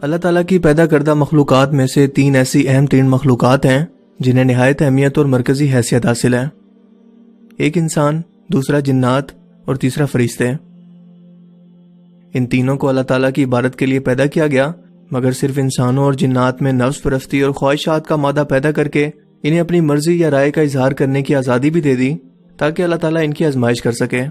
اللہ تعالیٰ کی پیدا کردہ مخلوقات میں سے 3 ایسی اہم ترین مخلوقات ہیں جنہیں نہایت اہمیت اور مرکزی حیثیت حاصل ہے۔ ایک انسان، دوسرا جنات اور تیسرا فرشتے۔ ان تینوں کو اللہ تعالیٰ کی عبادت کے لیے پیدا کیا گیا، مگر صرف انسانوں اور جنات میں نفس پرستی اور خواہشات کا مادہ پیدا کر کے انہیں اپنی مرضی یا رائے کا اظہار کرنے کی آزادی بھی دے دی تاکہ اللہ تعالیٰ ان کی آزمائش کر سکے،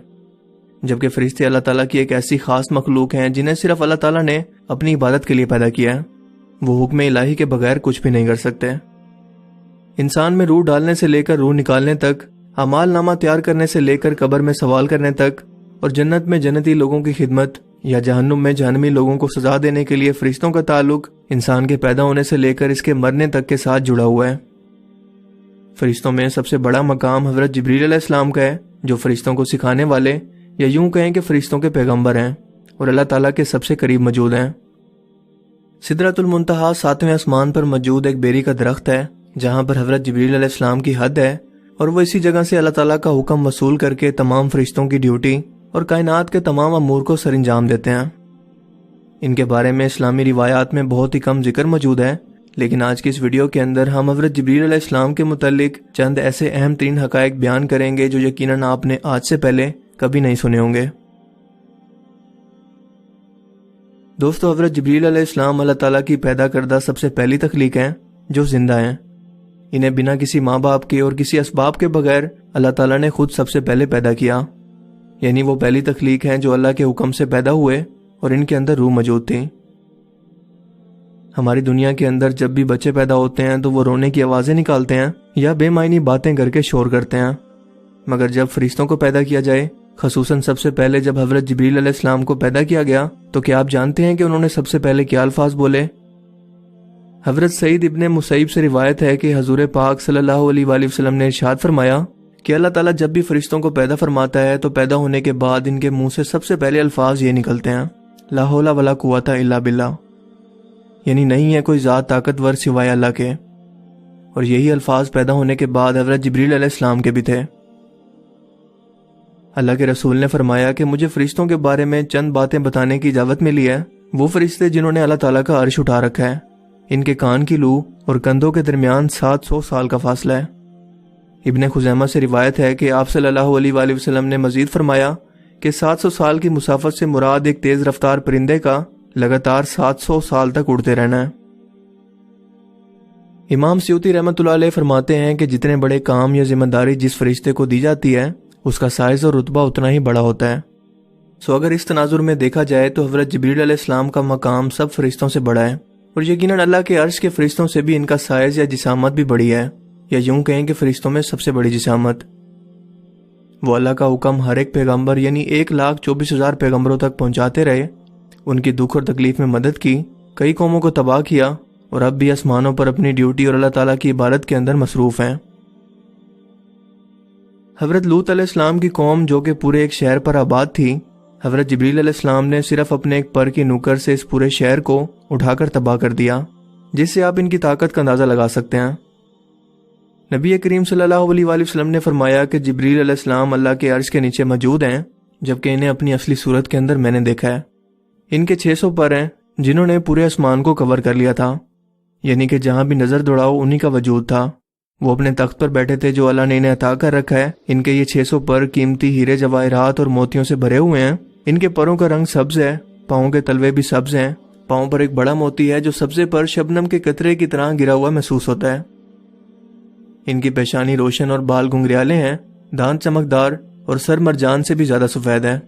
جبکہ فرشتے اللہ تعالیٰ کی ایک ایسی خاص مخلوق ہیں جنہیں صرف اللہ تعالیٰ نے اپنی عبادت کے لیے پیدا کیا ہے۔ وہ حکم الہی کے بغیر کچھ بھی نہیں کر سکتے۔ انسان میں روح ڈالنے سے لے کر روح نکالنے تک، اعمال نامہ تیار کرنے سے لے کر قبر میں سوال کرنے تک، اور جنت میں جنتی لوگوں کی خدمت یا جہنم میں جہنمی لوگوں کو سزا دینے کے لیے فرشتوں کا تعلق انسان کے پیدا ہونے سے لے کر اس کے مرنے تک کے ساتھ جڑا ہوا ہے۔ فرشتوں میں سب سے بڑا مقام حضرت جبریل علیہ السلام کا ہے، جو فرشتوں کو سکھانے والے یا یوں کہیں کہ فرشتوں کے پیغمبر ہیں اور اللہ تعالیٰ کے سب سے قریب موجود ہیں۔ سدرۃ المنتہا 7ویں آسمان پر موجود ایک بیری کا درخت ہے جہاں پر حضرت جبریل علیہ السلام کی حد ہے، اور وہ اسی جگہ سے اللہ تعالیٰ کا حکم وصول کر کے تمام فرشتوں کی ڈیوٹی اور کائنات کے تمام امور کو سر انجام دیتے ہیں۔ ان کے بارے میں اسلامی روایات میں بہت ہی کم ذکر موجود ہے، لیکن آج کی اس ویڈیو کے اندر ہم حضرت جبریل علیہ السلام کے متعلق چند ایسے اہم ترین حقائق بیان کریں گے جو یقیناً آپ نے آج سے پہلے کبھی نہیں سنے ہوں گے۔ دوستو، حضرت جبریل علیہ السلام اللہ تعالیٰ کی پیدا کردہ سب سے پہلی تخلیق ہیں جو زندہ ہیں۔ انہیں بنا کسی ماں باپ کے اور کسی اسباب کے بغیر اللہ تعالیٰ نے خود سب سے پہلے پیدا کیا، یعنی وہ پہلی تخلیق ہیں جو اللہ کے حکم سے پیدا ہوئے اور ان کے اندر روح موجود تھی۔ ہماری دنیا کے اندر جب بھی بچے پیدا ہوتے ہیں تو وہ رونے کی آوازیں نکالتے ہیں یا بے معنی باتیں کر کے شور کرتے ہیں، مگر جب فرشتوں کو پیدا کیا جائے، خصوصاً سب سے پہلے جب حضرت جبریل علیہ السلام کو پیدا کیا گیا، تو کیا آپ جانتے ہیں کہ انہوں نے سب سے پہلے کیا الفاظ بولے؟ حضرت سعید ابن مسیب سے روایت ہے کہ حضور پاک صلی اللہ علیہ وآلہ وسلم نے ارشاد فرمایا کہ اللہ تعالیٰ جب بھی فرشتوں کو پیدا فرماتا ہے تو پیدا ہونے کے بعد ان کے منہ سے سب سے پہلے الفاظ یہ نکلتے ہیں، لا حول ولا قوت الا باللہ، یعنی نہیں ہے کوئی ذات طاقتور سوائے اللہ کے۔ اور یہی الفاظ پیدا ہونے کے بعد حضرت جبریل علیہ السلام کے بھی تھے۔ اللہ کے رسول نے فرمایا کہ مجھے فرشتوں کے بارے میں چند باتیں بتانے کی اجازت ملی ہے۔ وہ فرشتے جنہوں نے اللہ تعالیٰ کا عرش اٹھا رکھا ہے، ان کے کان کی لو اور کندھوں کے درمیان 700 سال کا فاصلہ ہے۔ ابن خزیمہ سے روایت ہے کہ آپ صلی اللہ علیہ وآلہ وسلم نے مزید فرمایا کہ 700 سال کی مسافت سے مراد ایک تیز رفتار پرندے کا لگاتار 700 سال تک اڑتے رہنا ہے۔ امام سیوطی رحمۃ اللہ علیہ فرماتے ہیں کہ جتنے بڑے کام یا ذمہ داری جس فرشتے کو دی جاتی ہے اس کا سائز اور رتبہ اتنا ہی بڑا ہوتا ہے۔ اگر اس تناظر میں دیکھا جائے تو حضرت جبریل علیہ السلام کا مقام سب فرشتوں سے بڑا ہے، اور یقیناً اللہ کے عرش کے فرشتوں سے بھی ان کا سائز یا جسامت بھی بڑی ہے، یا یوں کہیں کہ فرشتوں میں سب سے بڑی جسامت۔ وہ اللہ کا حکم ہر ایک پیغمبر یعنی 1,24,000 پیغمبروں تک پہنچاتے رہے، ان کی دکھ اور تکلیف میں مدد کی، کئی قوموں کو تباہ کیا، اور اب بھی آسمانوں پر اپنی ڈیوٹی اور اللہ تعالیٰ کی عبادت کے اندر مصروف ہیں۔ حضرت لوط علیہ السلام کی قوم جو کہ پورے ایک شہر پر آباد تھی، حضرت جبریل علیہ السلام نے صرف اپنے ایک پر کی نوکر سے اس پورے شہر کو اٹھا کر تباہ کر دیا، جس سے آپ ان کی طاقت کا اندازہ لگا سکتے ہیں۔ نبی کریم صلی اللہ علیہ وآلہ وسلم نے فرمایا کہ جبریل علیہ السلام اللہ کے عرش کے نیچے موجود ہیں، جبکہ انہیں اپنی اصلی صورت کے اندر میں نے دیکھا ہے۔ ان کے 600 پر ہیں جنہوں نے پورے آسمان کو کور کر لیا تھا، یعنی کہ جہاں بھی نظر دوڑاؤ انہی کا وجود تھا۔ وہ اپنے تخت پر بیٹھے تھے جو اللہ نے انہیں عطا کر رکھا ہے۔ ان کے یہ 600 پر قیمتی ہیرے جواہرات اور موتیوں سے بھرے ہوئے ہیں۔ ان کے پروں کا رنگ سبز ہے، پاؤں کے تلوے بھی سبز ہیں۔ پاؤں پر ایک بڑا موتی ہے جو سبزے پر شبنم کے قطرے کی طرح گرا ہوا محسوس ہوتا ہے۔ ان کی پیشانی روشن اور بال گھنگریالے ہیں، دانت چمکدار اور سر مرجان سے بھی زیادہ سفید ہے۔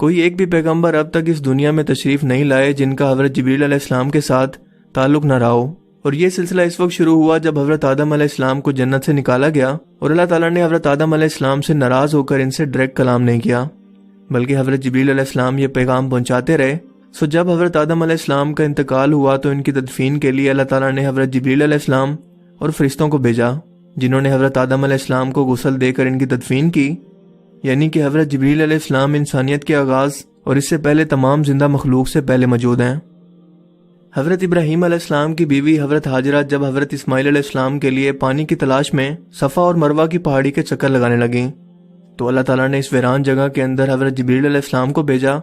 کوئی ایک بھی پیغمبر اب تک اس دنیا میں تشریف نہیں لائے جن کا حضرت جبریل علیہ السلام کے ساتھ تعلق نہ رہا ہو، اور یہ سلسلہ اس وقت شروع ہوا جب حضرت آدم علیہ السلام کو جنت سے نکالا گیا، اور اللہ تعالیٰ نے حضرت آدم علیہ السلام سے ناراض ہو کر ان سے ڈائریکٹ کلام نہیں کیا، بلکہ حضرت جبریل علیہ السلام یہ پیغام پہنچاتے رہے۔ جب حضرت آدم علیہ السلام کا انتقال ہوا تو ان کی تدفین کے لیے اللہ تعالیٰ نے حضرت جبریل علیہ السلام اور فرشتوں کو بھیجا، جنہوں نے حضرت آدم علیہ السلام کو غسل دے کر ان کی تدفین کی، یعنی کہ حضرت جبریل علیہ السلام انسانیت کے آغاز اور اس سے پہلے تمام زندہ مخلوق سے پہلے موجود ہیں۔ حضرت ابراہیم علیہ السلام کی بیوی حضرت ہاجرہ جب حضرت اسماعیل علیہ السلام کے لیے پانی کی تلاش میں صفا اور مروہ کی پہاڑی کے چکر لگانے لگیں، تو اللہ تعالیٰ نے اس ویران جگہ کے اندر حضرت جبریل علیہ السلام کو بھیجا،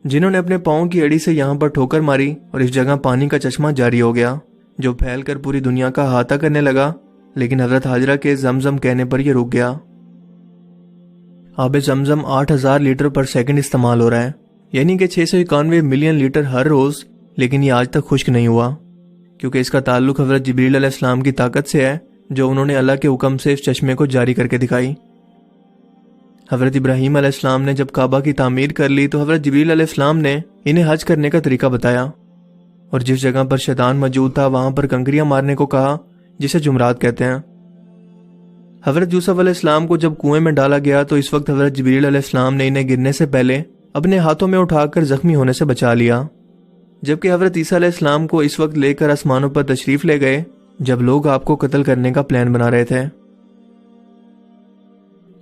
جنہوں نے اپنے پاؤں کی اڑی سے یہاں پر ٹھوکر ماری اور اس جگہ پانی کا چشمہ جاری ہو گیا جو پھیل کر پوری دنیا کا احاطہ کرنے لگا، لیکن حضرت حاجرہ کے زمزم کہنے پر یہ رک گیا۔ آب زمزم 8000 لیٹر پر سیکنڈ استعمال ہو رہا ہے، یعنی کہ 691 ملین لیٹر ہر روز، لیکن یہ آج تک خشک نہیں ہوا، کیونکہ اس کا تعلق حضرت جبریل علیہ السلام کی طاقت سے ہے جو انہوں نے اللہ کے حکم سے اس چشمے کو جاری کر کے دکھائی۔ حضرت ابراہیم علیہ السلام نے جب کعبہ کی تعمیر کر لی تو حضرت جبریل علیہ السلام نے انہیں حج کرنے کا طریقہ بتایا، اور جس جگہ پر شیطان موجود تھا وہاں پر کنکریاں مارنے کو کہا، جسے جمرات کہتے ہیں۔ حضرت یوسف علیہ السلام کو جب کنویں میں ڈالا گیا تو اس وقت حضرت جبریل علیہ السلام نے انہیں گرنے سے پہلے اپنے ہاتھوں میں اٹھا کر زخمی ہونے سے بچا لیا، جبکہ حضرت عیسیٰ علیہ السلام کو اس وقت لے کر آسمانوں پر تشریف لے گئے جب لوگ آپ کو قتل کرنے کا پلان بنا رہے تھے۔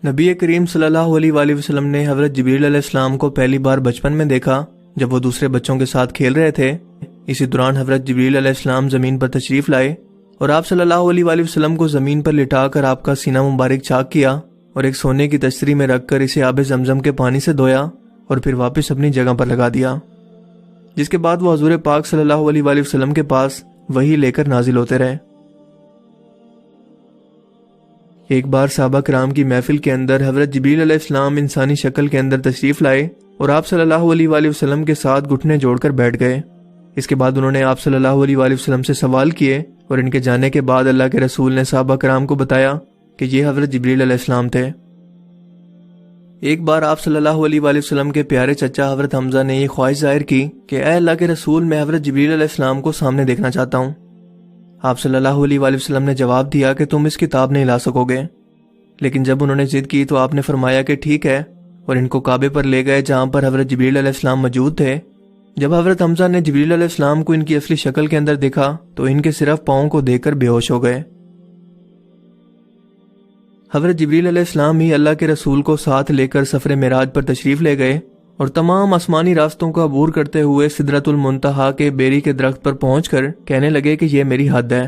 نبی کریم صلی اللہ علیہ وآلہ وسلم نے حضرت جبریل علیہ السلام کو پہلی بار بچپن میں دیکھا جب وہ دوسرے بچوں کے ساتھ کھیل رہے تھے۔ اسی دوران حضرت جبریل علیہ السلام زمین پر تشریف لائے اور آپ صلی اللہ علیہ وآلہ وسلم کو زمین پر لٹا کر آپ کا سینہ مبارک چاک کیا اور ایک سونے کی تشتری میں رکھ کر اسے آب زمزم کے پانی سے دھویا اور پھر واپس اپنی جگہ پر لگا دیا، جس کے بعد وہ حضور پاک صلی اللہ علیہ وآلہ وسلم کے پاس وحی لے کر نازل ہوتے رہے۔ ایک بار صحابہ کرام کی محفل کے اندر حضرت جبریل علیہ السلام انسانی شکل کے اندر تشریف لائے اور آپ صلی اللہ علیہ وآلہ وسلم کے ساتھ گھٹنے جوڑ کر بیٹھ گئے۔ اس کے بعد انہوں نے آپ صلی اللہ علیہ وآلہ وسلم سے سوال کیے اور ان کے جانے کے بعد اللہ کے رسول نے صحابہ کرام کو بتایا کہ یہ حضرت جبریل علیہ السلام تھے۔ ایک بار آپ صلی اللہ علیہ وآلہ وسلم کے پیارے چچا حضرت حمزہ نے یہ خواہش ظاہر کی کہ اے اللہ کے رسول، میں حضرت جبریل علیہ السلام کو سامنے دیکھنا چاہتا ہوں۔ آپ صلی اللہ علیہ وآلہ وسلم نے جواب دیا کہ تم اس کتاب نہیں لا سکو گے، لیکن جب انہوں نے ضد کی تو آپ نے فرمایا کہ ٹھیک ہے، اور ان کو کعبے پر لے گئے جہاں پر حضرت جبریل علیہ السلام موجود تھے۔ جب حضرت حمزہ نے جبریل علیہ السلام کو ان کی اصلی شکل کے اندر دیکھا تو ان کے صرف پاؤں کو دیکھ کر بے ہوش ہو گئے۔ حضرت جبریل علیہ السلام ہی اللہ کے رسول کو ساتھ لے کر سفر معراج پر تشریف لے گئے اور تمام آسمانی راستوں کا عبور کرتے ہوئے سدرۃ المنتہا کے بیری کے درخت پر پہنچ کر کہنے لگے کہ یہ میری حد ہے،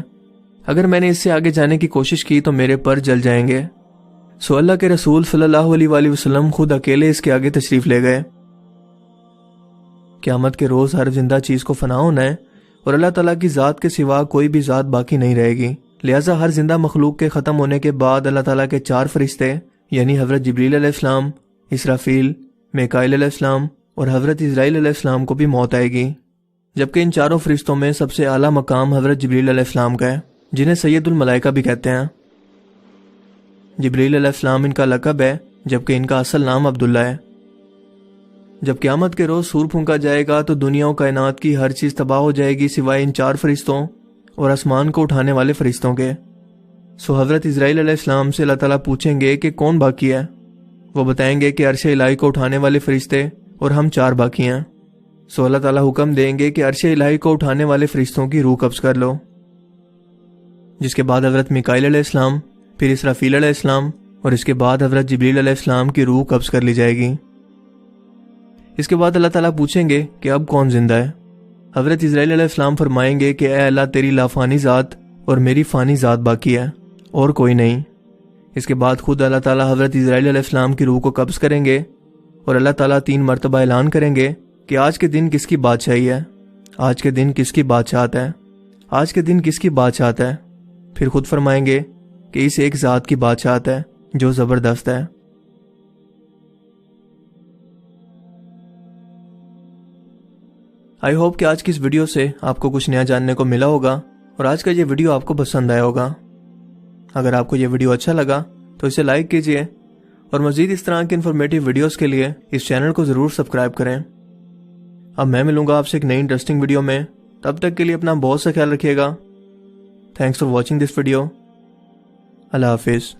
اگر میں نے اس سے آگے جانے کی کوشش کی تو میرے پر جل جائیں گے۔ سو اللہ کے رسول صلی اللہ علیہ وآلہ وسلم خود اکیلے اس کے آگے تشریف لے گئے۔ قیامت کے روز ہر زندہ چیز کو فنا ہونا ہے اور اللہ تعالیٰ کی ذات کے سوا کوئی بھی ذات باقی نہیں رہے گی، لہٰذا ہر زندہ مخلوق کے ختم ہونے کے بعد اللہ تعالیٰ کے 4 فرشتے یعنی حضرت جبریل علیہ السلام، اسرافیل، میکائیل علیہ السلام اور حضرت اسرائیل علیہ السلام کو بھی موت آئے گی، جبکہ ان چاروں فرشتوں میں سب سے اعلیٰ مقام حضرت جبریل علیہ السلام کا ہے، جنہیں سید الملائکہ بھی کہتے ہیں۔ جبریل علیہ السلام ان کا لقب ہے، جبکہ ان کا اصل نام عبداللہ ہے۔ جب قیامت کے روز سور پھونکا جائے گا تو دنیا و کائنات کی ہر چیز تباہ ہو جائے گی سوائے ان 4 فرشتوں اور آسمان کو اٹھانے والے فرشتوں کے۔ سو حضرت اسرائیل علیہ السلام سے اللہ تعالیٰ پوچھیں گے کہ کون باقی ہے؟ وہ بتائیں گے کہ عرش الہی کو اٹھانے والے فرشتے اور ہم 4 باقی ہیں۔ سو اللہ تعالیٰ حکم دیں گے کہ عرش الہی کو اٹھانے والے فرشتوں کی روح قبض کر لو، جس کے بعد حضرت میکائیل علیہ السلام، پھر اسرافیل علیہ السلام اور اس کے بعد حضرت جبریل علیہ السلام کی روح قبض کر لی جائے گی۔ اس کے بعد اللہ تعالیٰ پوچھیں گے کہ اب کون زندہ ہے؟ حضرت اسرائیل علیہ السلام فرمائیں گے کہ اے اللہ، تیری لافانی ذات اور میری فانی ذات باقی ہے اور کوئی نہیں۔ اس کے بعد خود اللہ تعالیٰ حضرت اسرائیل علیہ السلام کی روح کو قبض کریں گے اور اللہ تعالیٰ 3 مرتبہ اعلان کریں گے کہ آج کے دن کس کی بادشاہی ہے، آج کے دن کس کی بادشاہت ہے، آج کے دن کس کی بادشاہت ہے۔ پھر خود فرمائیں گے کہ اس ایک ذات کی بادشاہت ہے جو زبردست ہے۔ آئی ہوپ کہ آج کی اس ویڈیو سے آپ کو کچھ نیا جاننے کو ملا ہوگا اور آج کا یہ ویڈیو آپ کو پسند آیا ہوگا۔ اگر آپ کو یہ ویڈیو اچھا لگا تو اسے لائک کیجئے اور مزید اس طرح کی انفارمیٹیو ویڈیوز کے لیے اس چینل کو ضرور سبسکرائب کریں۔ اب میں ملوں گا آپ سے ایک نئی انٹرسٹنگ ویڈیو میں، تب تک کے لیے اپنا بہت سا خیال رکھیے گا۔ Thanks for watching this video. Allah حافظ۔